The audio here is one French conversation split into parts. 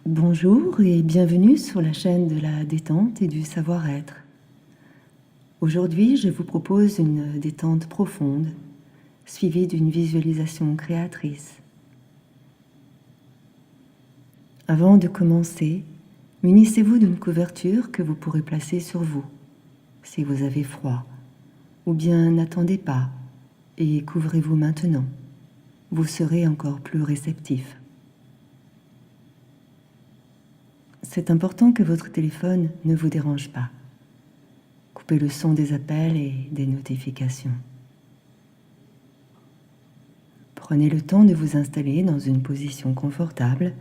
Bonjour et bienvenue sur la chaîne de la détente et du savoir-être. Aujourd'hui, je vous propose une détente profonde, suivie d'une visualisation créatrice. Avant de commencer, munissez-vous d'une couverture que vous pourrez placer sur vous, si vous avez froid, ou bien n'attendez pas et couvrez-vous maintenant. Vous serez encore plus réceptif. C'est important que votre téléphone ne vous dérange pas. Coupez le son des appels et des notifications. Prenez le temps de vous installer dans une position confortable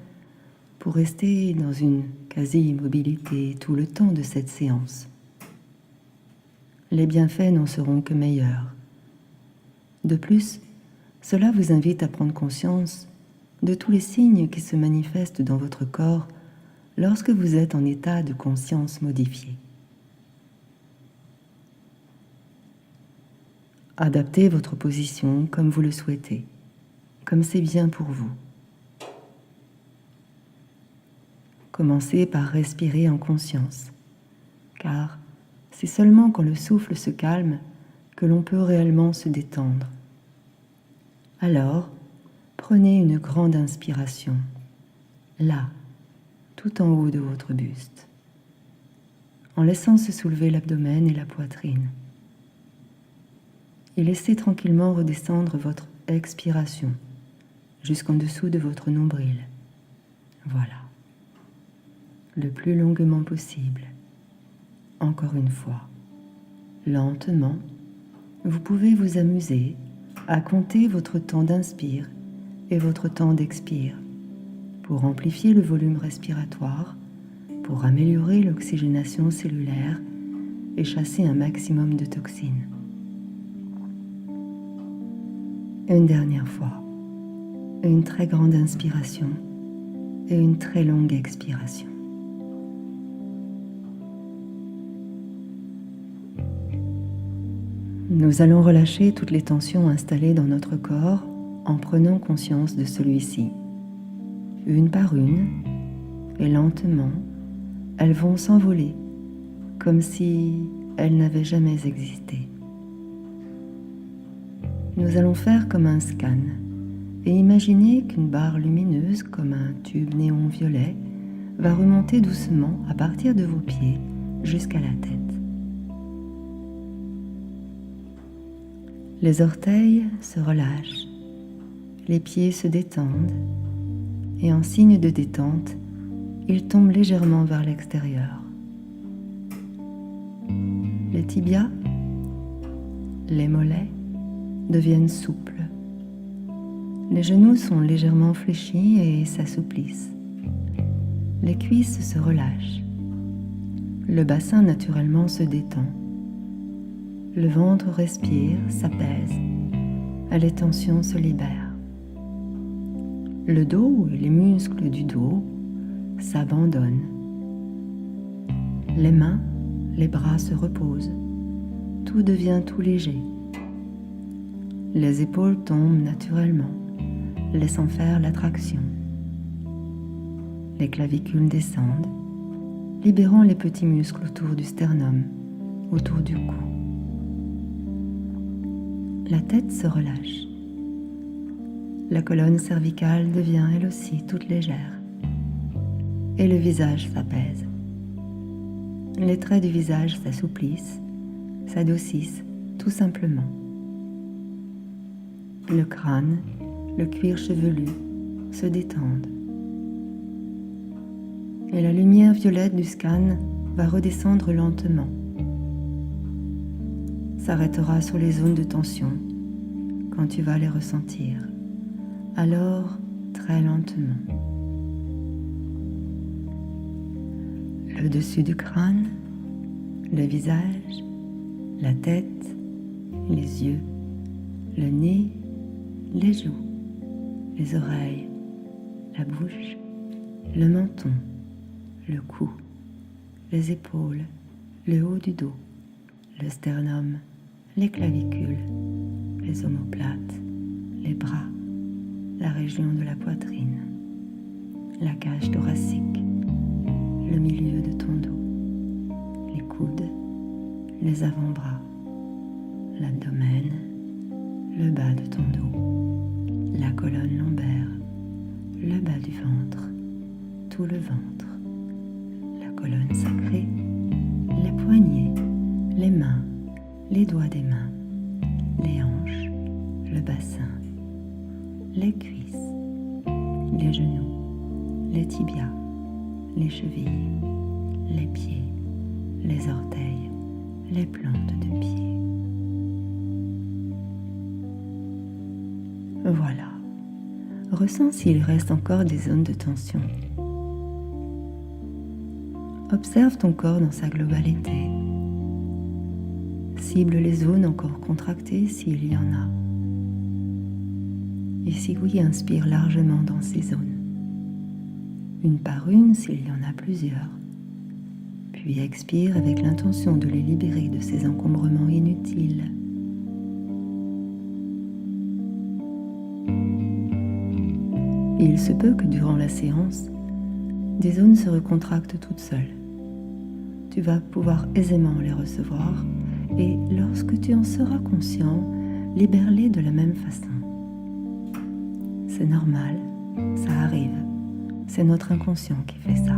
pour rester dans une quasi-immobilité tout le temps de cette séance. Les bienfaits n'en seront que meilleurs. De plus, cela vous invite à prendre conscience de tous les signes qui se manifestent dans votre corps lorsque vous êtes en état de conscience modifié. Adaptez votre position comme vous le souhaitez, comme c'est bien pour vous. Commencez par respirer en conscience, car c'est seulement quand le souffle se calme que l'on peut réellement se détendre. Alors, prenez une grande inspiration, là, tout en haut de votre buste, en laissant se soulever l'abdomen et la poitrine. Et laissez tranquillement redescendre votre expiration jusqu'en dessous de votre nombril. Voilà. Le plus longuement possible. Encore une fois. Lentement, vous pouvez vous amuser à compter votre temps d'inspire et votre temps d'expire pour amplifier le volume respiratoire, pour améliorer l'oxygénation cellulaire et chasser un maximum de toxines. Une dernière fois, une très grande inspiration et une très longue expiration. Nous allons relâcher toutes les tensions installées dans notre corps en prenant conscience de celui-ci. Une par une, et lentement, elles vont s'envoler comme si elles n'avaient jamais existé. Nous allons faire comme un scan et imaginer qu'une barre lumineuse comme un tube néon violet va remonter doucement à partir de vos pieds jusqu'à la tête. Les orteils se relâchent, les pieds se détendent et en signe de détente, ils tombent légèrement vers l'extérieur. Les tibias, les mollets deviennent souples. Les genoux sont légèrement fléchis et s'assouplissent. Les cuisses se relâchent. Le bassin naturellement se détend. Le ventre respire, s'apaise, et les tensions se libèrent. Le dos et les muscles du dos s'abandonnent. Les mains, les bras se reposent. Tout devient tout léger. Les épaules tombent naturellement, laissant faire l'attraction. Les clavicules descendent, libérant les petits muscles autour du sternum, autour du cou. La tête se relâche. La colonne cervicale devient elle aussi toute légère. Et le visage s'apaise. Les traits du visage s'assouplissent, s'adoucissent tout simplement. Le crâne, le cuir chevelu se détendent. Et la lumière violette du scan va redescendre lentement. S'arrêtera sur les zones de tension quand tu vas les ressentir. Alors, très lentement. Le dessus du crâne, le visage, la tête, les yeux, le nez, les joues, les oreilles, la bouche, le menton, le cou, les épaules, le haut du dos, le sternum, les clavicules, les omoplates, les bras, la région de la poitrine. la cage thoracique, le milieu de ton dos, les coudes, les avant-bras, l'abdomen, le bas de ton dos, la colonne lombaire, le bas du ventre, tout le ventre, la colonne sacrée, les poignets, les mains, les doigts des mains, les hanches, le bassin, les cuisses, les genoux, les tibias, les chevilles, les pieds, les orteils, les plantes de pied. Voilà. Ressens s'il reste encore des zones de tension. Observe ton corps dans sa globalité. Cible les zones encore contractées s'il y en a. Et si oui, inspire largement dans ces zones. Une par une s'il y en a plusieurs. Puis expire avec l'intention de les libérer de ces encombrements inutiles. Il se peut que durant la séance, des zones se recontractent toutes seules. Tu vas pouvoir aisément les recevoir et lorsque tu en seras conscient, libère-les de la même façon. C'est normal, ça arrive. C'est notre inconscient qui fait ça.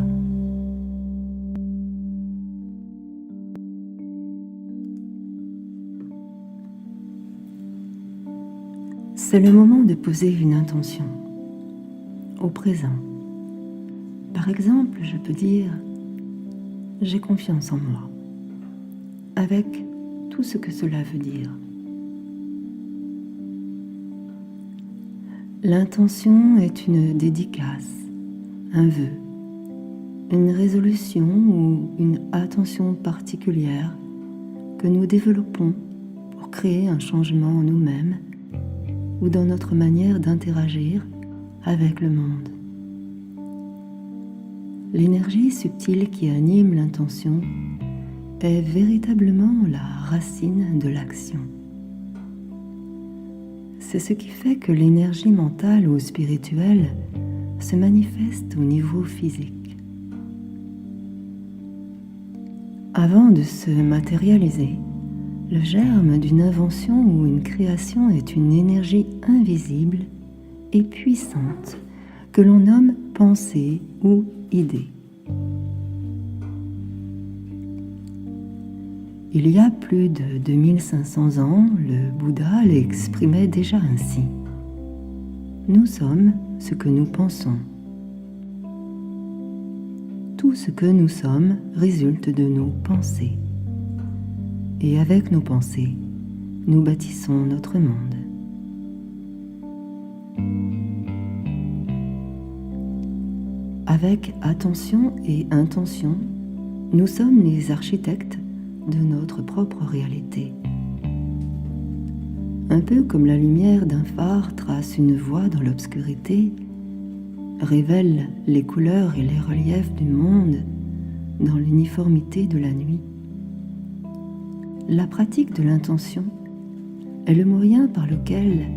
C'est le moment de poser une intention au présent. Par exemple, je peux dire « J'ai confiance en moi » avec tout ce que cela veut dire. L'intention est une dédicace, un vœu, une résolution ou une attention particulière que nous développons pour créer un changement en nous-mêmes ou dans notre manière d'interagir avec le monde. L'énergie subtile qui anime l'intention est véritablement la racine de l'action. C'est ce qui fait que l'énergie mentale ou spirituelle se manifeste au niveau physique. Avant de se matérialiser, le germe d'une invention ou une création est une énergie invisible et puissante que l'on nomme pensée ou idée. Il y a plus de 2500 ans, le Bouddha l'exprimait déjà ainsi. Nous sommes ce que nous pensons. Tout ce que nous sommes résulte de nos pensées. Et avec nos pensées, nous bâtissons notre monde. Avec attention et intention, nous sommes les architectes de notre propre réalité. Un peu comme la lumière d'un phare trace une voie dans l'obscurité, révèle les couleurs et les reliefs du monde dans l'uniformité de la nuit. La pratique de l'intention est le moyen par lequel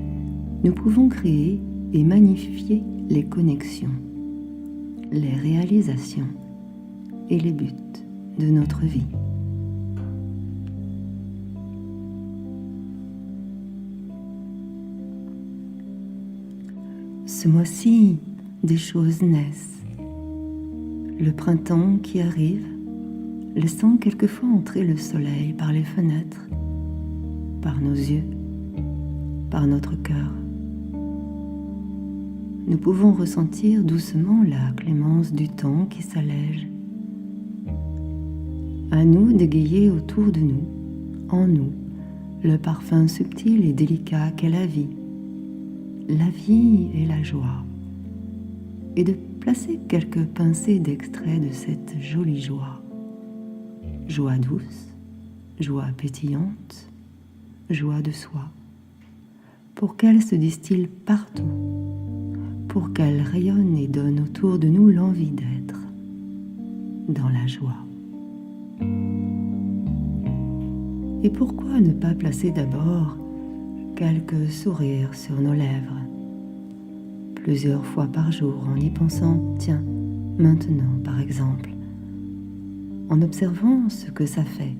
nous pouvons créer et magnifier les connexions, les réalisations et les buts de notre vie. Ce mois-ci, des choses naissent. Le printemps qui arrive, laissant quelquefois entrer le soleil par les fenêtres, par nos yeux, par notre cœur. Nous pouvons ressentir doucement la clémence du temps qui s'allège. À nous d'égayer autour de nous, en nous, le parfum subtil et délicat qu'est la vie et la joie, et de placer quelques pincées d'extrait de cette jolie joie. Joie douce, joie pétillante, joie de soi, pour qu'elle se distille partout, pour qu'elle rayonne et donne autour de nous l'envie d'être dans la joie. Et pourquoi ne pas placer d'abord quelques sourires sur nos lèvres, plusieurs fois par jour en y pensant, tiens, maintenant par exemple, en observant ce que ça fait,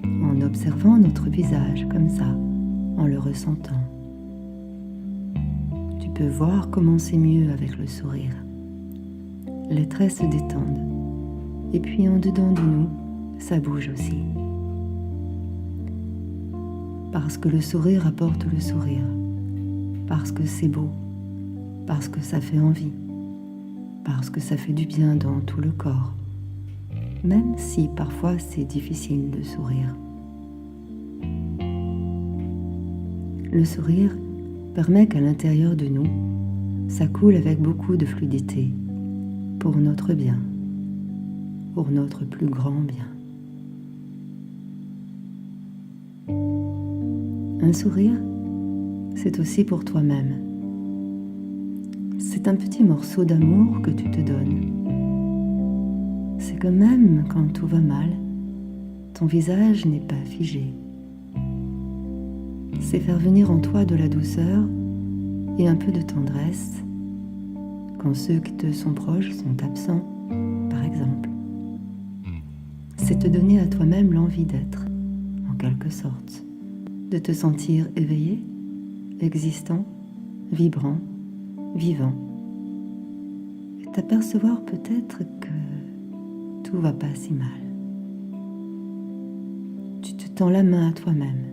en observant notre visage comme ça, en le ressentant. Tu peux voir comment c'est mieux avec le sourire. Les traits se détendent, et puis en dedans de nous, ça bouge aussi. Parce que le sourire apporte le sourire, parce que c'est beau, parce que ça fait envie, parce que ça fait du bien dans tout le corps, même si parfois c'est difficile de sourire. Le sourire permet qu'à l'intérieur de nous, ça coule avec beaucoup de fluidité, pour notre bien, pour notre plus grand bien. Un sourire, c'est aussi pour toi-même. C'est un petit morceau d'amour que tu te donnes. C'est que même quand tout va mal, ton visage n'est pas figé. C'est faire venir en toi de la douceur et un peu de tendresse quand ceux qui te sont proches sont absents, par exemple. C'est te donner à toi-même l'envie d'être, en quelque sorte, de te sentir éveillé, existant, vibrant, vivant, et t'apercevoir peut-être que tout va pas si mal. Tu te tends la main à toi-même,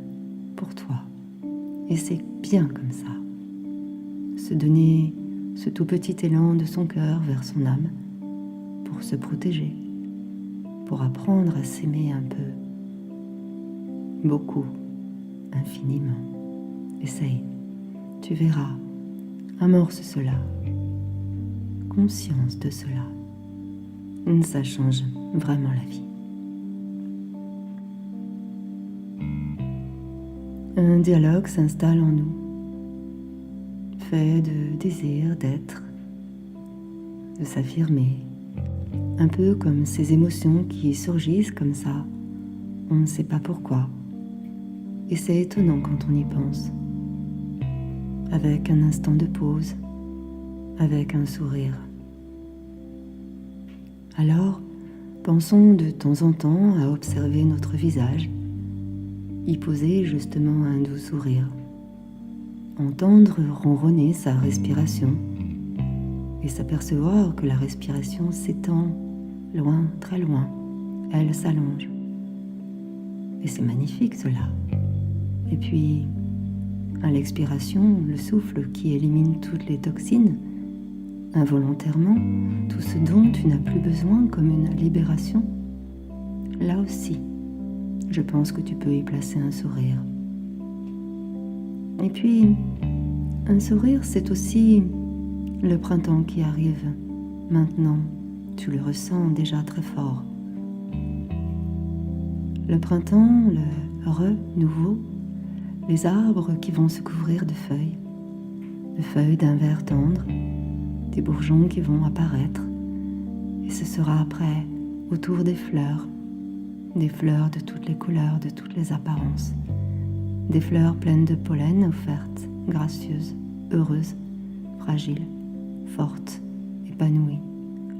pour toi, et c'est bien comme ça. Se donner ce tout petit élan de son cœur vers son âme pour se protéger, pour apprendre à s'aimer un peu, beaucoup, infiniment. Essaye, tu verras, amorce cela, conscience de cela. Ça change vraiment la vie. Un dialogue s'installe en nous, fait de désir d'être, de s'affirmer, un peu comme ces émotions qui surgissent comme ça, on ne sait pas pourquoi. Et c'est étonnant quand on y pense. Avec un instant de pause, avec un sourire. Alors, pensons de temps en temps à observer notre visage, y poser justement un doux sourire, entendre ronronner sa respiration et s'apercevoir que la respiration s'étend loin, très loin, elle s'allonge. Et c'est magnifique cela. Et puis, à l'expiration, le souffle qui élimine toutes les toxines, involontairement, tout ce dont tu n'as plus besoin comme une libération. Là aussi, je pense que tu peux y placer un sourire. Et puis, un sourire, c'est aussi le printemps qui arrive. Maintenant, tu le ressens déjà très fort. Le printemps, le renouveau, les arbres qui vont se couvrir de feuilles d'un vert tendre, des bourgeons qui vont apparaître, et ce sera après autour des fleurs de toutes les couleurs, de toutes les apparences, des fleurs pleines de pollen offertes, gracieuses, heureuses, fragiles, fortes, épanouies,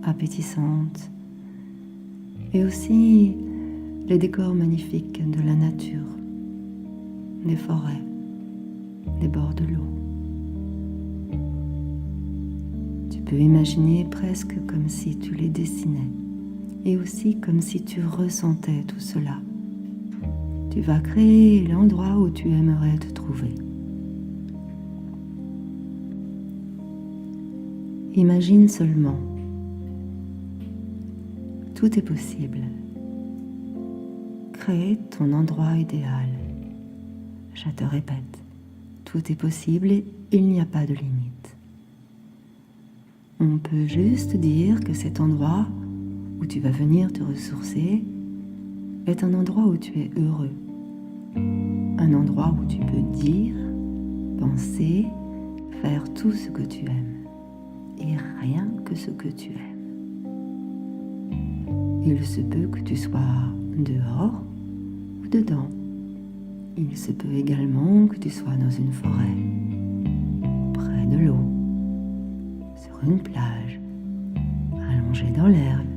appétissantes, et aussi les décors magnifiques de la nature, des forêts, des bords de l'eau. Tu peux imaginer presque comme si tu les dessinais, et aussi comme si tu ressentais tout cela. Tu vas créer l'endroit où tu aimerais te trouver. Imagine seulement. Tout est possible. Crée ton endroit idéal. Je te répète, tout est possible et il n'y a pas de limite. On peut juste dire que cet endroit où tu vas venir te ressourcer est un endroit où tu es heureux. Un endroit où tu peux dire, penser, faire tout ce que tu aimes. Et rien que ce que tu aimes. Il se peut que tu sois dehors ou dedans. Il se peut également que tu sois dans une forêt, près de l'eau, sur une plage, allongé dans l'herbe,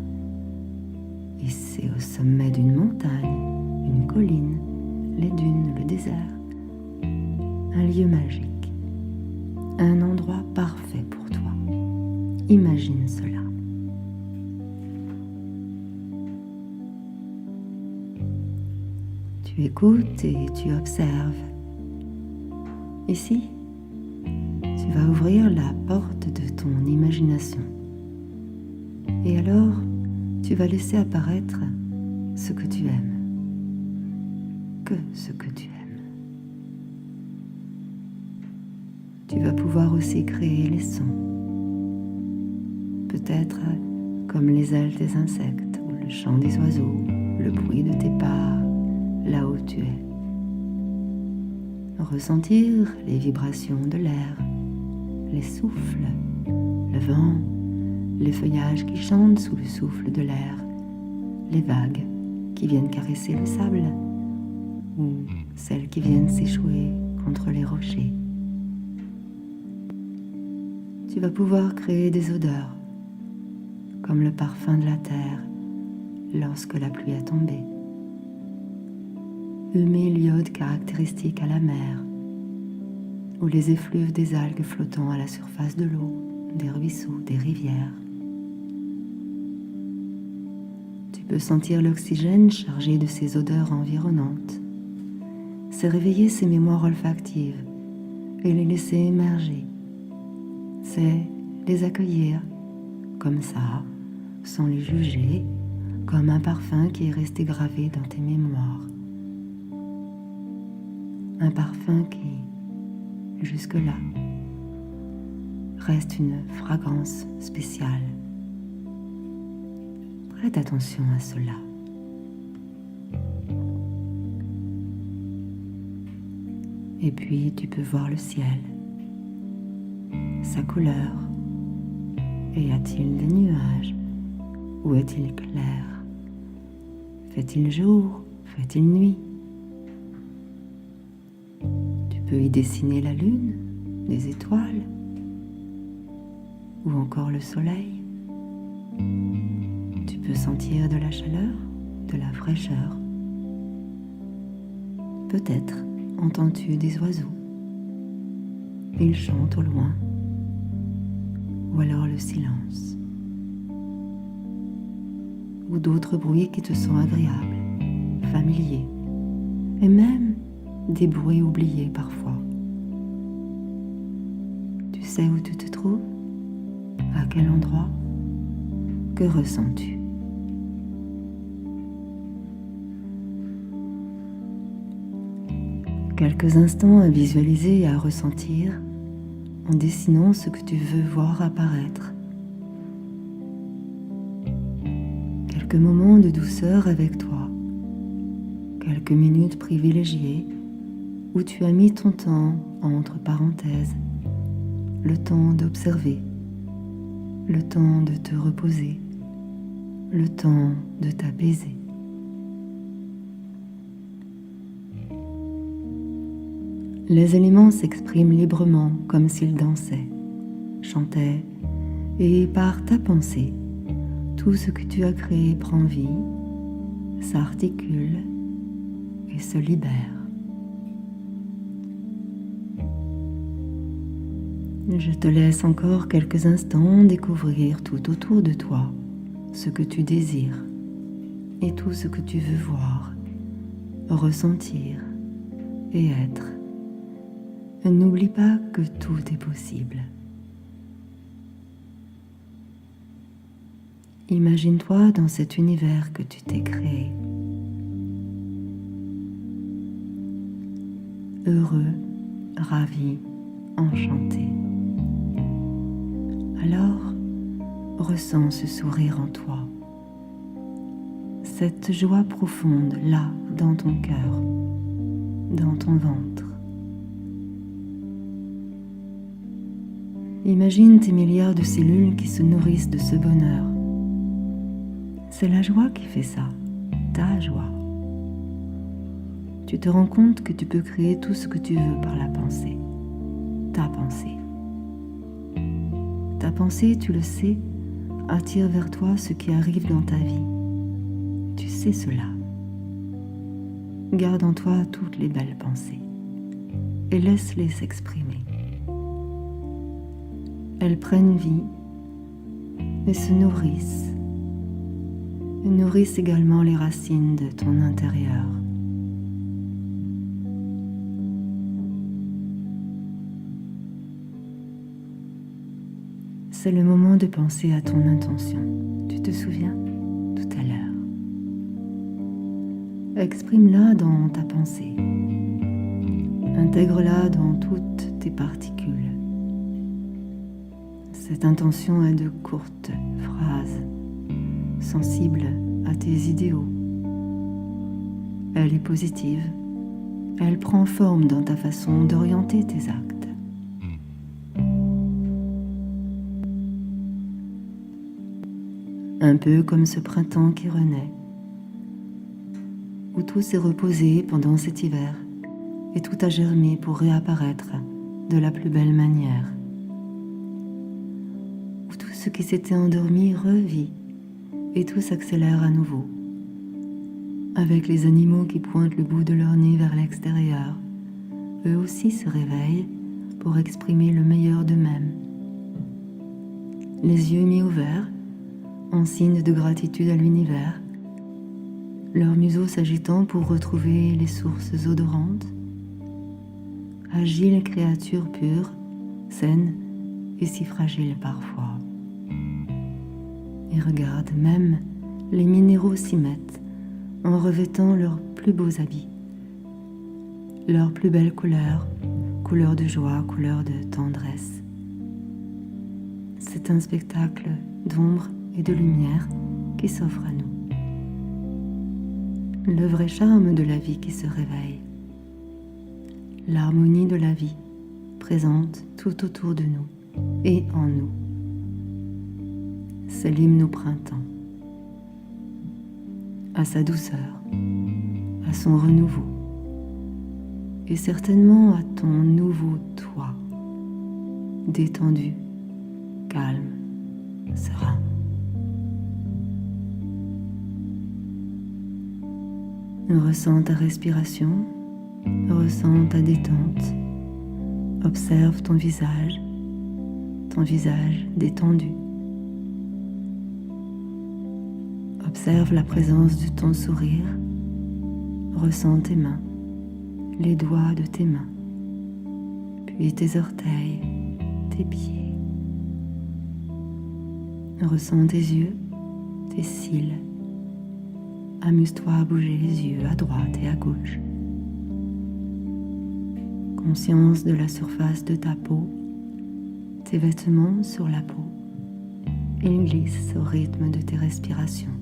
hissé au sommet d'une montagne, une colline, les dunes, le désert. Un lieu magique, un endroit parfait pour toi. Imagine cela. Tu écoutes et tu observes. Ici, tu vas ouvrir la porte de ton imagination. Et alors, tu vas laisser apparaître ce que tu aimes. Que ce que tu aimes. Tu vas pouvoir aussi créer les sons. Peut-être comme les ailes des insectes ou le chant des oiseaux, le bruit de tes pas là où tu es. Ressentir les vibrations de l'air, les souffles, le vent, les feuillages qui chantent sous le souffle de l'air, les vagues qui viennent caresser le sable ou celles qui viennent s'échouer contre les rochers. Tu vas pouvoir créer des odeurs, comme le parfum de la terre lorsque la pluie a tombé. Humer l'iode caractéristique à la mer, ou les effluves des algues flottant à la surface de l'eau, des ruisseaux, des rivières. Tu peux sentir l'oxygène chargé de ces odeurs environnantes, c'est réveiller ces mémoires olfactives et les laisser émerger. C'est les accueillir comme ça, sans les juger, comme un parfum qui est resté gravé dans tes mémoires. Un parfum qui, jusque-là, reste une fragrance spéciale. Prête attention à cela. Et puis tu peux voir le ciel, sa couleur. Et y a-t-il des nuages? Ou est-il clair? Fait-il jour? Fait-il nuit? Tu peux y dessiner la lune, des étoiles, ou encore le soleil. Tu peux sentir de la chaleur, de la fraîcheur. Peut-être entends-tu des oiseaux. Ils chantent au loin. Ou alors le silence. Ou d'autres bruits qui te sont agréables, familiers, et même des bruits oubliés parfois. Tu sais où tu te trouves? À quel endroit? Que ressens-tu? Quelques instants à visualiser et à ressentir en dessinant ce que tu veux voir apparaître. Quelques moments de douceur avec toi, quelques minutes privilégiées où tu as mis ton temps entre parenthèses, le temps d'observer, le temps de te reposer, le temps de t'apaiser. Les éléments s'expriment librement comme s'ils dansaient, chantaient, et par ta pensée, tout ce que tu as créé prend vie, s'articule et se libère. Je te laisse encore quelques instants découvrir tout autour de toi ce que tu désires et tout ce que tu veux voir, ressentir et être. N'oublie pas que tout est possible. Imagine-toi dans cet univers que tu t'es créé. Heureux, ravi, enchanté. Alors, ressens ce sourire en toi. Cette joie profonde là, dans ton cœur, dans ton ventre. Imagine tes milliards de cellules qui se nourrissent de ce bonheur. C'est la joie qui fait ça, ta joie. Tu te rends compte que tu peux créer tout ce que tu veux par la pensée, ta pensée. Ta pensée, tu le sais, attire vers toi ce qui arrive dans ta vie. Tu sais cela. Garde en toi toutes les belles pensées et laisse-les s'exprimer. Elles prennent vie et se nourrissent. Et nourrissent également les racines de ton intérieur. C'est le moment de penser à ton intention. Tu te souviens? Tout à l'heure. Exprime-la dans ta pensée. Intègre-la dans toutes tes particules. Cette intention est de courtes phrases, sensibles à tes idéaux. Elle est positive. Elle prend forme dans ta façon d'orienter tes actes. Un peu comme ce printemps qui renaît, où tout s'est reposé pendant cet hiver et tout a germé pour réapparaître de la plus belle manière. Où tout ce qui s'était endormi revit et tout s'accélère à nouveau, avec les animaux qui pointent le bout de leur nez vers l'extérieur. Eux aussi se réveillent pour exprimer le meilleur d'eux-mêmes. Les yeux mi-ouverts, en signe de gratitude à l'univers, leur museau s'agitant pour retrouver les sources odorantes. Agiles créatures pures, saines et si fragiles parfois. Et regarde, même les minéraux s'y mettent en revêtant leurs plus beaux habits, leurs plus belles couleurs, couleurs de joie, couleurs de tendresse. C'est un spectacle d'ombre et de lumière qui s'offre à nous. Le vrai charme de la vie qui se réveille. L'harmonie de la vie présente tout autour de nous et en nous. C'est l'hymne au printemps, à sa douceur, à son renouveau, et certainement à ton nouveau toi, détendu, calme, serein. Ressens ta respiration, ressens ta détente, observe ton visage détendu. Observe la présence de ton sourire, ressens tes mains, les doigts de tes mains, puis tes orteils, tes pieds. Ressens tes yeux, tes cils. Amuse-toi à bouger les yeux à droite et à gauche. Conscience de la surface de ta peau, tes vêtements sur la peau. Ils glissent au rythme de tes respirations.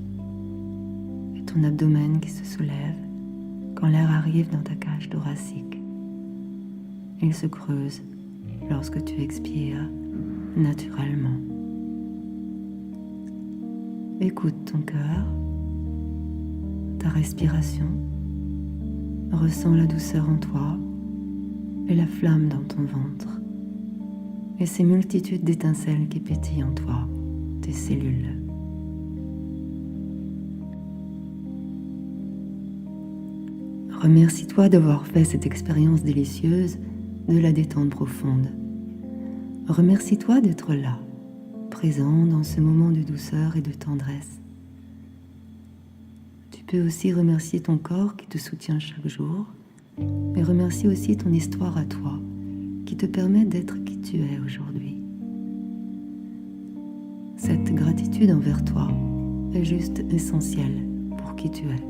Et ton abdomen qui se soulève quand l'air arrive dans ta cage thoracique. Il se creuse lorsque tu expires naturellement. Écoute ton cœur, ta respiration, ressens la douceur en toi et la flamme dans ton ventre et ces multitudes d'étincelles qui pétillent en toi, tes cellules. Remercie-toi d'avoir fait cette expérience délicieuse de la détente profonde. Remercie-toi d'être là, présent dans ce moment de douceur et de tendresse. Tu peux aussi remercier ton corps qui te soutient chaque jour, mais remercie aussi ton histoire à toi, qui te permet d'être qui tu es aujourd'hui. Cette gratitude envers toi est juste essentielle pour qui tu es.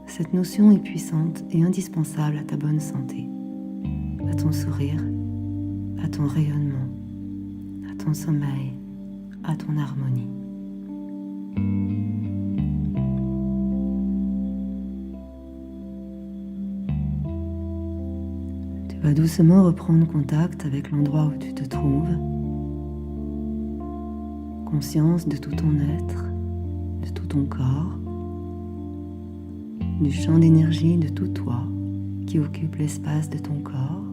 Cette notion est puissante et indispensable à ta bonne santé, à ton sourire, à ton rayonnement, à ton sommeil, à ton harmonie. Tu vas doucement reprendre contact avec l'endroit où tu te trouves. Conscience de tout ton être, de tout ton corps, du champ d'énergie de tout toi qui occupe l'espace de ton corps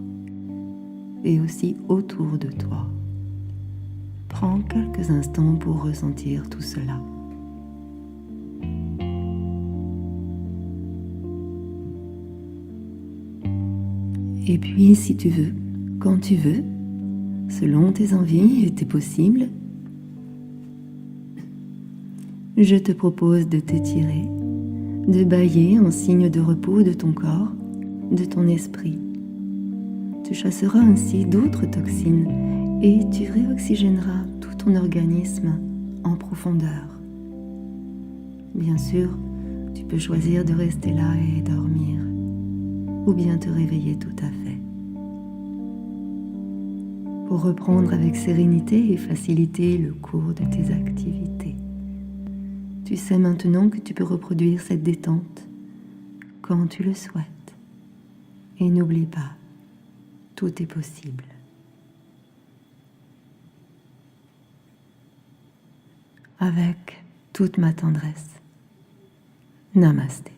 et aussi autour de toi, Prends quelques instants pour ressentir tout cela. Et puis, si tu veux, quand tu veux, selon tes envies et tes possibles, je te propose de t'étirer, de bâiller en signe de repos de ton corps, de ton esprit. Tu chasseras ainsi d'autres toxines et tu réoxygéneras tout ton organisme en profondeur. Bien sûr, tu peux choisir de rester là et dormir, ou bien te réveiller tout à fait. Pour reprendre avec sérénité et faciliter le cours de tes activités. Tu sais maintenant que tu peux reproduire cette détente quand tu le souhaites. Et n'oublie pas, tout est possible. Avec toute ma tendresse. Namasté.